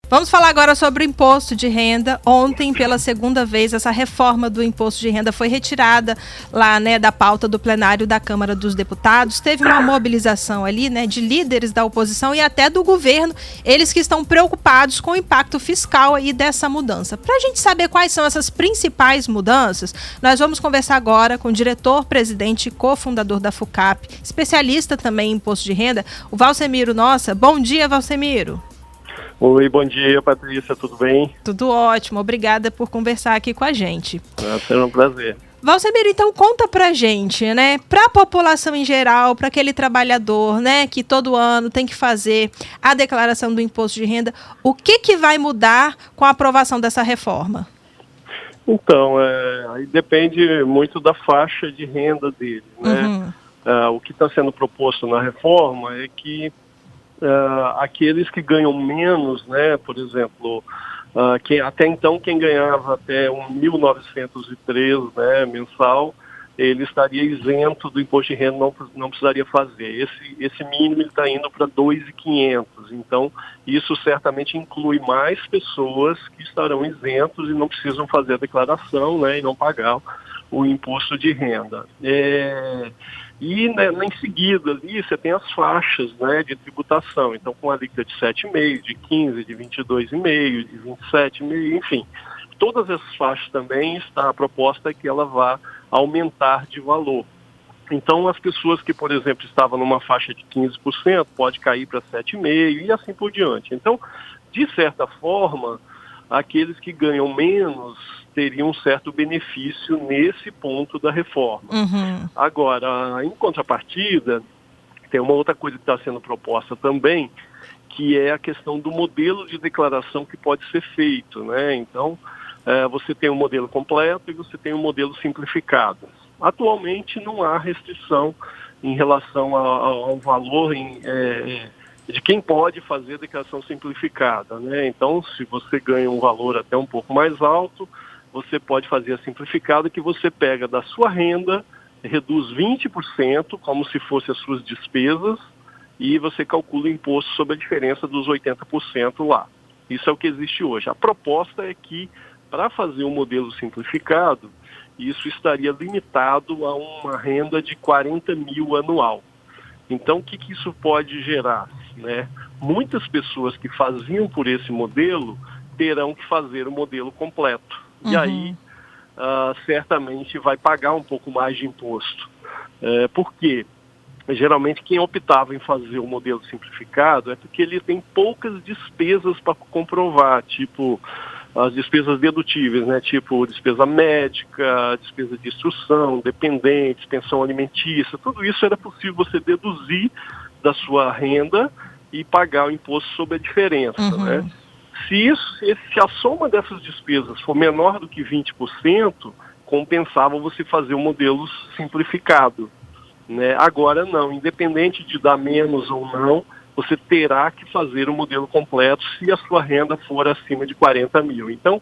Vamos falar agora sobre o imposto de renda. Ontem, pela segunda vez, essa reforma do imposto de renda foi retirada lá, né, da pauta do plenário da Câmara dos Deputados. Teve uma mobilização ali, né, de líderes da oposição e até do governo, eles que estão preocupados com o impacto fiscal aí dessa mudança. Para a gente saber quais são essas principais mudanças, nós vamos conversar agora com o diretor, presidente e cofundador da FUCAP, especialista também em imposto de renda, o Valcemiro Nossa. Bom dia, Valcemiro. Oi, bom dia, Patrícia, tudo bem? Tudo ótimo, obrigada por conversar aqui com a gente. Será um prazer. Valcemiro, então conta pra gente, né, pra população em geral, para aquele trabalhador, né, que todo ano tem que fazer a declaração do imposto de renda, o que vai mudar com a aprovação dessa reforma? Então, aí depende muito da faixa de renda dele, né? O que está sendo proposto na reforma é que aqueles que ganham menos, né, por exemplo, até então quem ganhava até 1.903, né, mensal, ele estaria isento do imposto de renda, não precisaria fazer. Esse mínimo está indo para 2.500, então isso certamente inclui mais pessoas que estarão isentos e não precisam fazer a declaração, né, e não pagar o imposto de renda. E, né, em seguida ali você tem as faixas, né, de tributação, então com a alíquota de 7,5%, de 15%, de 22,5%, de 27,5%, enfim. Todas essas faixas também a proposta é que ela vá aumentar de valor. Então as pessoas que, por exemplo, estavam numa faixa de 15%, pode cair para 7,5% e assim por diante. Então, de certa forma, aqueles que ganham menos teriam um certo benefício nesse ponto da reforma. Agora, em contrapartida, tem uma outra coisa que está sendo proposta também, que é a questão do modelo de declaração que pode ser feito, né? Então, você tem um modelo completo e você tem um modelo simplificado. Atualmente não há restrição em relação ao valor de quem pode fazer a declaração simplificada, né? Então, se você ganha um valor até um pouco mais alto, você pode fazer a simplificada, que você pega da sua renda, reduz 20%, como se fossem as suas despesas, e você calcula o imposto sobre a diferença dos 80% lá. Isso é o que existe hoje. A proposta é que, para fazer um modelo simplificado, isso estaria limitado a uma renda de 40 mil anual. Então, o que isso pode gerar, né? Muitas pessoas que faziam por esse modelo terão que fazer o modelo completo. E aí, certamente, vai pagar um pouco mais de imposto. Por quê? Geralmente, quem optava em fazer o modelo simplificado é porque ele tem poucas despesas para comprovar, tipo as despesas dedutíveis, né? Tipo despesa médica, despesa de instrução, dependentes, pensão alimentícia, tudo isso era possível você deduzir da sua renda e pagar o imposto sobre a diferença, né? Se a soma dessas despesas for menor do que 20%, compensava você fazer o modelo simplificado, né? Agora não, independente de dar menos ou não, você terá que fazer o modelo completo se a sua renda for acima de 40 mil. Então,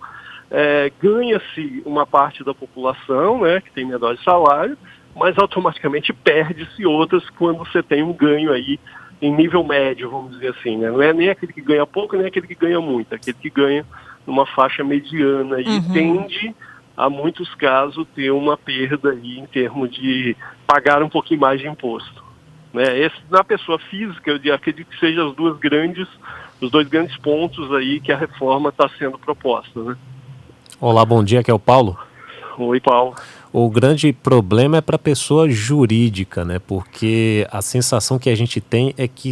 ganha-se uma parte da população, né, que tem menor salário, mas automaticamente perde-se outras quando você tem um ganho aí em nível médio, vamos dizer assim, né? Não é nem aquele que ganha pouco, nem aquele que ganha muito, aquele que ganha numa faixa mediana e tende, a muitos casos, ter uma perda aí em termos de pagar um pouquinho mais de imposto, né? Na pessoa física, eu acredito que sejam os dois grandes pontos aí que a reforma está sendo proposta, né? Olá, bom dia, aqui é o Paulo. Oi, Paulo. O grande problema é para a pessoa jurídica, né? Porque a sensação que a gente tem é que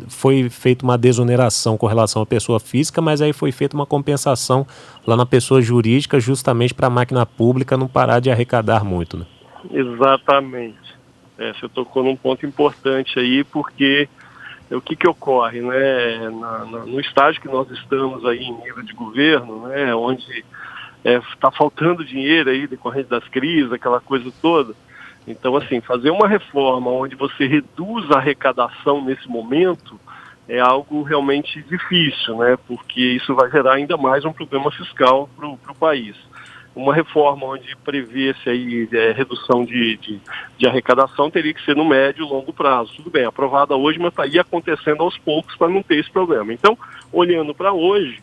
foi feita uma desoneração com relação à pessoa física, mas aí foi feita uma compensação lá na pessoa jurídica, justamente para a máquina pública não parar de arrecadar muito, né? Exatamente. Você tocou num ponto importante aí, porque o que ocorre, né? No estágio que nós estamos aí em nível de governo, né? Onde está faltando dinheiro aí decorrente das crises, aquela coisa toda. Então, assim, fazer uma reforma onde você reduz a arrecadação nesse momento é algo realmente difícil, né? Porque isso vai gerar ainda mais um problema fiscal para o país. Uma reforma onde prevê-se aí redução de arrecadação teria que ser no médio e longo prazo. Tudo bem, aprovada hoje, mas está aí acontecendo aos poucos para não ter esse problema. Então, olhando para hoje,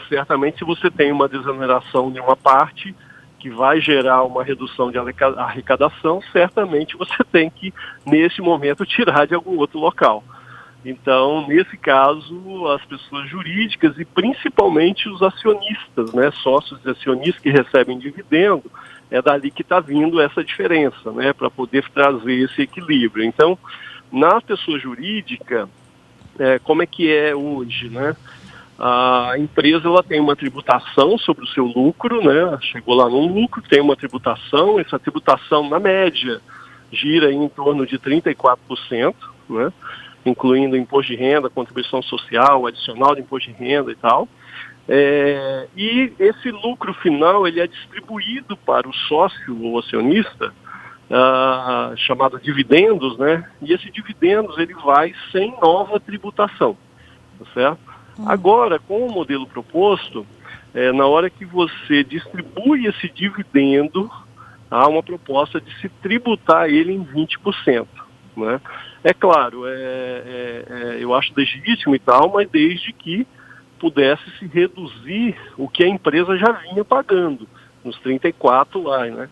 certamente se você tem uma desoneração de uma parte que vai gerar uma redução de arrecadação, certamente você tem que, nesse momento, tirar de algum outro local. Então, nesse caso, as pessoas jurídicas e principalmente os acionistas, né, sócios e acionistas que recebem dividendo, é dali que está vindo essa diferença, né, para poder trazer esse equilíbrio. Então, na pessoa jurídica, como é que é hoje, né? A empresa ela tem uma tributação sobre o seu lucro, né? Chegou lá no lucro, tem uma tributação, essa tributação, na média, gira em torno de 34%, né? Incluindo imposto de renda, contribuição social, adicional de imposto de renda e tal. E esse lucro final ele é distribuído para o sócio ou acionista, chamado dividendos, né? E esse dividendos ele vai sem nova tributação, tá certo? Agora, com o modelo proposto, na hora que você distribui esse dividendo, há uma proposta de se tributar ele em 20%. Né? É claro, eu acho legítimo e tal, mas desde que pudesse se reduzir o que a empresa já vinha pagando, nos 34 lá, né?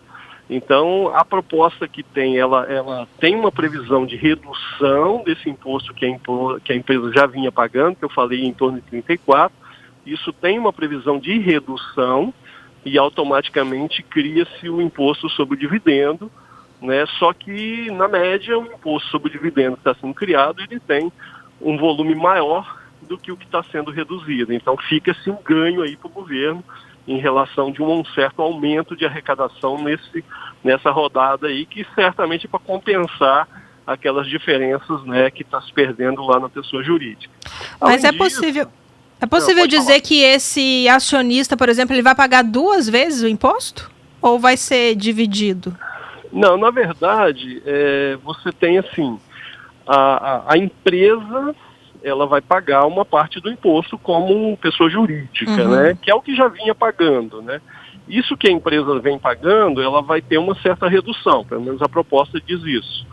Então, a proposta que tem, ela tem uma previsão de redução desse imposto que a empresa já vinha pagando, que eu falei em torno de 34. Isso tem uma previsão de redução e automaticamente cria-se o imposto sobre o dividendo, né? Só que, na média, o imposto sobre o dividendo que está sendo criado, ele tem um volume maior do que o que está sendo reduzido. Então, fica-se um ganho aí para o governo em relação de um certo aumento de arrecadação nessa rodada aí, que certamente é para compensar aquelas diferenças, né, que está se perdendo lá na pessoa jurídica. Mas é possível dizer que esse acionista, por exemplo, ele vai pagar 2 vezes o imposto? Ou vai ser dividido? Não, na verdade, você tem assim, a empresa ela vai pagar uma parte do imposto como pessoa jurídica, né? Que é o que já vinha pagando, né? Isso que a empresa vem pagando, ela vai ter uma certa redução, pelo menos a proposta diz isso.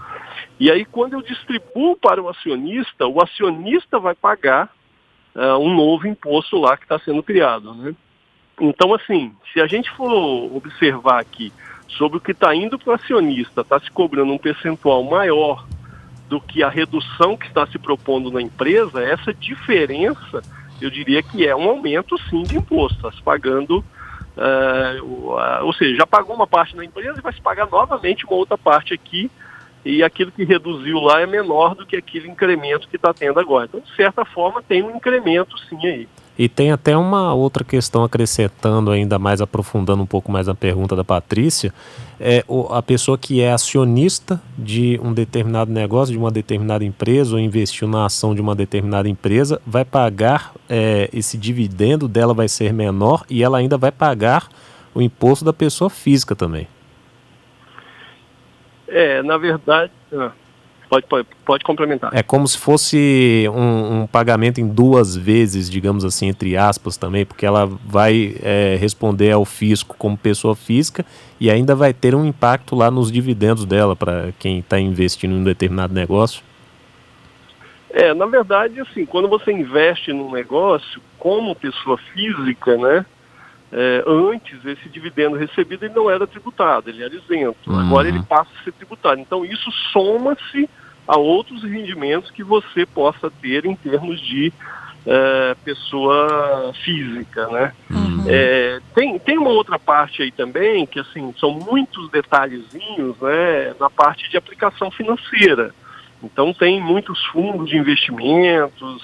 E aí, quando eu distribuo para o acionista vai pagar um novo imposto lá que está sendo criado, né? Então, assim, se a gente for observar aqui sobre o que está indo para o acionista, está se cobrando um percentual maior do que a redução que está se propondo na empresa, essa diferença, eu diria que é um aumento, sim, de imposto. Está se pagando, ou seja, já pagou uma parte na empresa e vai se pagar novamente uma outra parte aqui, e aquilo que reduziu lá é menor do que aquele incremento que está tendo agora. Então, de certa forma, tem um incremento, sim, aí. E tem até uma outra questão acrescentando ainda mais, aprofundando um pouco mais a pergunta da Patrícia, a pessoa que é acionista de um determinado negócio, de uma determinada empresa, ou investiu na ação de uma determinada empresa, vai pagar, esse dividendo dela vai ser menor e ela ainda vai pagar o imposto da pessoa física também. Na verdade... Pode complementar. É como se fosse um pagamento em 2 vezes, digamos assim, entre aspas também, porque ela vai responder ao fisco como pessoa física e ainda vai ter um impacto lá nos dividendos dela para quem está investindo em um determinado negócio. Na verdade, assim, quando você investe num negócio como pessoa física, né, antes esse dividendo recebido ele não era tributado, ele era isento. Agora ele passa a ser tributado. Então isso soma-se a outros rendimentos que você possa ter em termos de pessoa física, né? Tem uma outra parte aí também, que assim, são muitos detalhezinhos, né, na parte de aplicação financeira. Então tem muitos fundos de investimentos,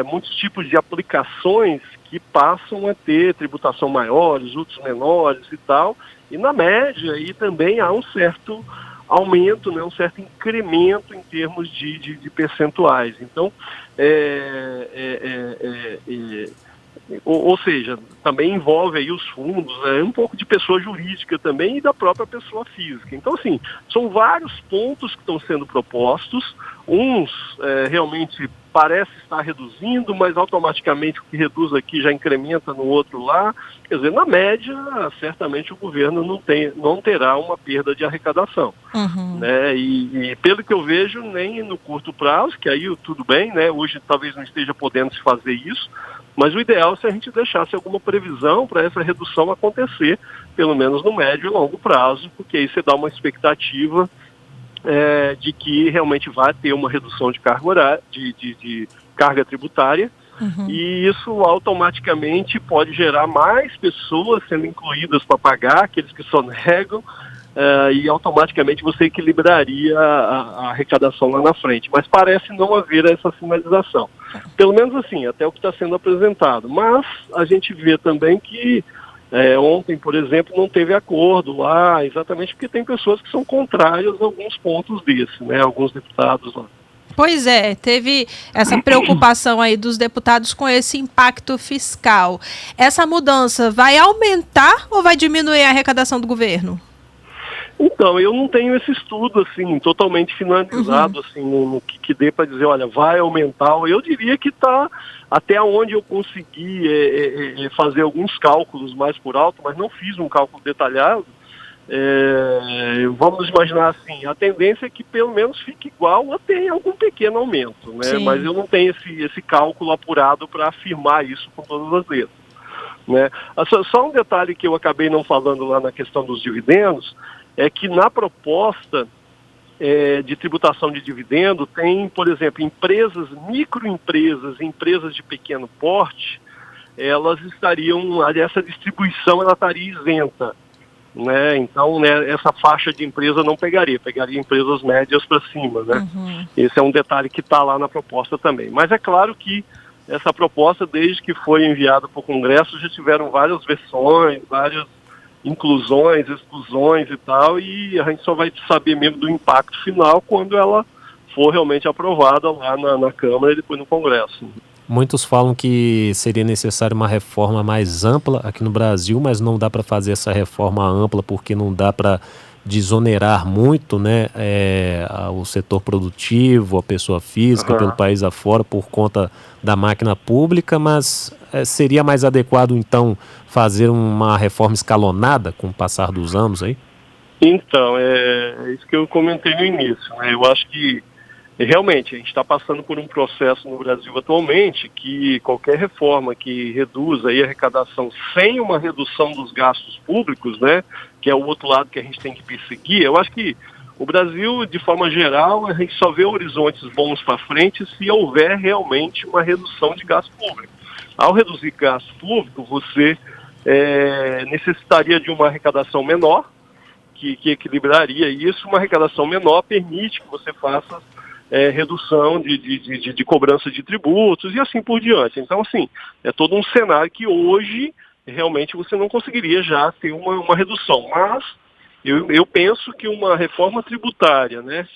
muitos tipos de aplicações que passam a ter tributação maiores, outros menores e tal, e na média aí também há um certo aumento, né, um certo incremento em termos de percentuais. Então, ou seja, também envolve aí os fundos, um pouco de pessoa jurídica também e da própria pessoa física. Então, assim, são vários pontos que estão sendo propostos, uns realmente parece estar reduzindo, mas automaticamente o que reduz aqui já incrementa no outro lá. Quer dizer, na média, certamente o governo não terá uma perda de arrecadação. Né? E pelo que eu vejo, nem no curto prazo, que aí tudo bem, né? Hoje talvez não esteja podendo se fazer isso, mas o ideal é se a gente deixasse alguma previsão para essa redução acontecer, pelo menos no médio e longo prazo, porque aí você dá uma expectativa de que realmente vai ter uma redução de carga tributária, e isso automaticamente pode gerar mais pessoas sendo incluídas para pagar, aqueles que sonegam, e automaticamente você equilibraria a arrecadação lá na frente. Mas parece não haver essa sinalização. Pelo menos assim, até o que está sendo apresentado. Mas a gente vê também que ontem, por exemplo, não teve acordo lá, exatamente porque tem pessoas que são contrárias a alguns pontos desses, né? Alguns deputados lá. Pois é, teve essa preocupação aí dos deputados com esse impacto fiscal. Essa mudança vai aumentar ou vai diminuir a arrecadação do governo? Então, eu não tenho esse estudo assim totalmente finalizado assim no que dê para dizer, olha, vai aumentar. Eu diria que está até onde eu consegui fazer alguns cálculos mais por alto, mas não fiz um cálculo detalhado. Vamos imaginar assim, a tendência é que pelo menos fique igual ou tenha algum pequeno aumento, né? Sim. Mas eu não tenho esse cálculo apurado para afirmar isso com todas as letras, né? Só um detalhe que eu acabei não falando lá na questão dos dividendos, é que na proposta de tributação de dividendo tem, por exemplo, empresas, microempresas, empresas de pequeno porte, elas estariam, essa distribuição ela estaria isenta, né? Então, né, essa faixa de empresa não pegaria empresas médias para cima, né? Esse é um detalhe que está lá na proposta também. Mas é claro que essa proposta, desde que foi enviada para o Congresso, já tiveram várias versões, várias inclusões, exclusões e tal, e a gente só vai saber mesmo do impacto final quando ela for realmente aprovada lá na Câmara e depois no Congresso. Muitos falam que seria necessária uma reforma mais ampla aqui no Brasil, mas não dá para fazer essa reforma ampla porque não dá para desonerar muito, né, o setor produtivo, a pessoa física, pelo país afora, por conta da máquina pública, mas seria mais adequado, então, fazer uma reforma escalonada com o passar dos anos aí? Então, é isso que eu comentei no início, né? Eu acho que realmente a gente está passando por um processo no Brasil atualmente que qualquer reforma que reduza aí a arrecadação sem uma redução dos gastos públicos, né, que é o outro lado que a gente tem que perseguir, eu acho que o Brasil, de forma geral, a gente só vê horizontes bons para frente se houver realmente uma redução de gasto público. Ao reduzir gasto público, você necessitaria de uma arrecadação menor, que equilibraria isso. Uma arrecadação menor permite que você faça redução de cobrança de tributos e assim por diante. Então, assim, é todo um cenário que hoje realmente você não conseguiria já ter uma redução. Mas eu penso que uma reforma tributária, né,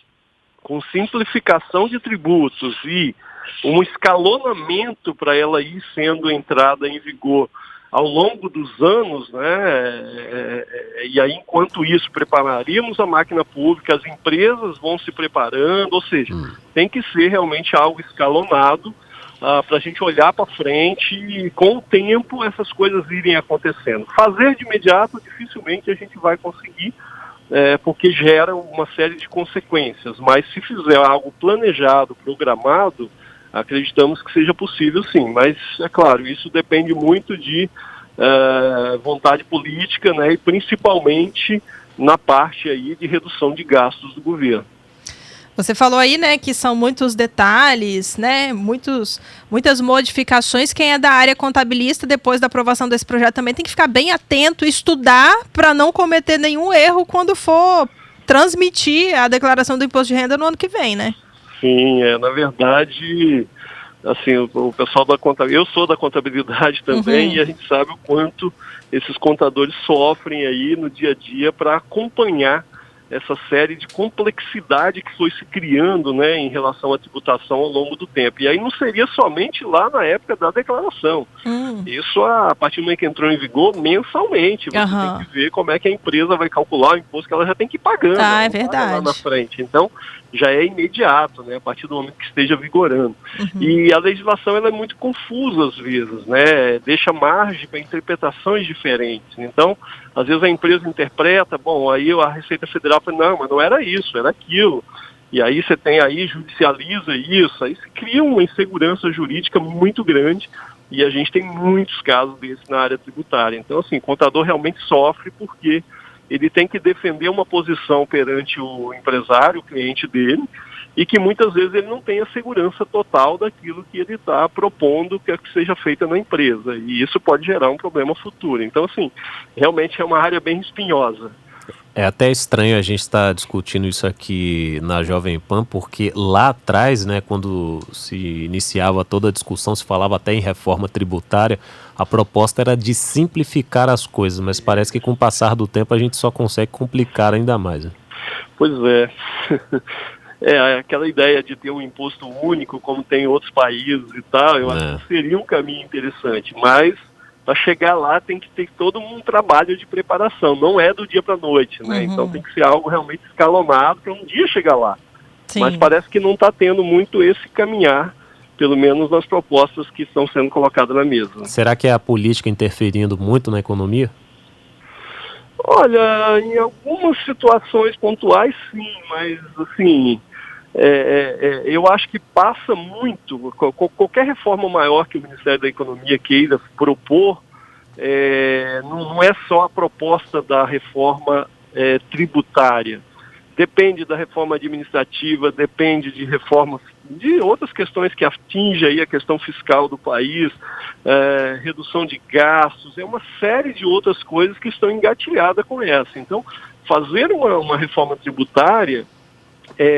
com simplificação de tributos e um escalonamento para ela ir sendo entrada em vigor ao longo dos anos, né, e aí enquanto isso prepararíamos a máquina pública, as empresas vão se preparando, ou seja, tem que ser realmente algo escalonado para a gente olhar para frente e com o tempo essas coisas irem acontecendo. Fazer de imediato dificilmente a gente vai conseguir, porque gera uma série de consequências, mas se fizer algo planejado, programado, acreditamos que seja possível sim, mas é claro, isso depende muito de vontade política, né, e principalmente na parte aí de redução de gastos do governo. Você falou aí, né, que são muitos detalhes, né, muitas modificações. Quem é da área contabilista, depois da aprovação desse projeto, também tem que ficar bem atento, estudar para não cometer nenhum erro quando for transmitir a declaração do imposto de renda no ano que vem, né? Sim, na verdade, assim, o pessoal da contabilidade, eu sou da contabilidade também, e a gente sabe o quanto esses contadores sofrem aí no dia a dia para acompanhar essa série de complexidade que foi se criando, né, em relação à tributação ao longo do tempo. E aí não seria somente lá na época da declaração. Isso, a partir do momento que entrou em vigor, mensalmente. Você tem que ver como é que a empresa vai calcular o imposto que ela já tem que ir pagando. É verdade. Lá na frente. Então, já é imediato, né, a partir do momento que esteja vigorando. E a legislação ela é muito confusa às vezes, né, deixa margem para interpretações diferentes. Então, às vezes a empresa interpreta, bom, aí a Receita Federal fala, não, mas não era isso, era aquilo. E aí você tem aí, judicializa isso, aí se cria uma insegurança jurídica muito grande, e a gente tem muitos casos desses na área tributária. Então, assim, o contador realmente sofre porque ele tem que defender uma posição perante o empresário, o cliente dele, e que muitas vezes ele não tem a segurança total daquilo que ele está propondo que seja feita na empresa. E isso pode gerar um problema futuro. Então, assim, realmente é uma área bem espinhosa. É até estranho a gente estar discutindo isso aqui na Jovem Pan, porque lá atrás, né, quando se iniciava toda a discussão, se falava até em reforma tributária, a proposta era de simplificar as coisas, mas parece que com o passar do tempo a gente só consegue complicar ainda mais. Né? Pois é. Aquela ideia de ter um imposto único, como tem em outros países e tal, eu acho que seria um caminho interessante, mas para chegar lá tem que ter todo um trabalho de preparação, não é do dia para a noite, né? Então tem que ser algo realmente escalonado para um dia chegar lá. Sim. Mas parece que não está tendo muito esse caminhar, pelo menos nas propostas que estão sendo colocadas na mesa. Será que é a política interferindo muito na economia? Olha, em algumas situações pontuais sim, mas assim, eu acho que passa muito, qualquer reforma maior que o Ministério da Economia queira propor, não é só a proposta da reforma tributária. Depende da reforma administrativa, depende de reformas, de outras questões que atingem aí a questão fiscal do país, redução de gastos, é uma série de outras coisas que estão engatilhadas com essa. Então, fazer uma reforma tributária,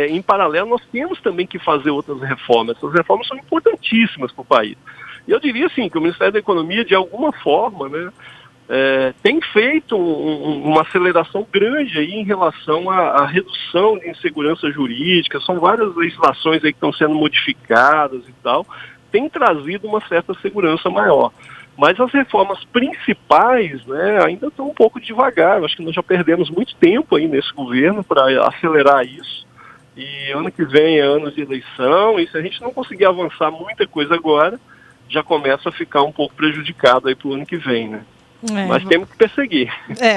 em paralelo, nós temos também que fazer outras reformas. Essas reformas são importantíssimas para o país. E eu diria assim, que o Ministério da Economia, de alguma forma, né, tem feito uma aceleração grande aí em relação à redução de insegurança jurídica. São várias legislações aí que estão sendo modificadas e tal, tem trazido uma certa segurança maior. Mas as reformas principais, né, ainda estão um pouco devagar. Eu acho que nós já perdemos muito tempo aí nesse governo para acelerar isso. E ano que vem é ano de eleição, e se a gente não conseguir avançar muita coisa agora, já começa a ficar um pouco prejudicado aí para o ano que vem, né? Mas temos que perseguir.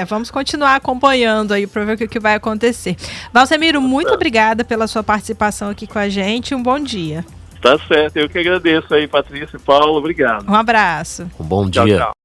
Vamos continuar acompanhando aí para ver o que vai acontecer. Valcemiro, muito obrigada pela sua participação aqui com a gente. Um bom dia. Tá certo, eu que agradeço aí, Patrícia e Paulo. Obrigado. Um abraço. Um bom dia. Tchau, tchau.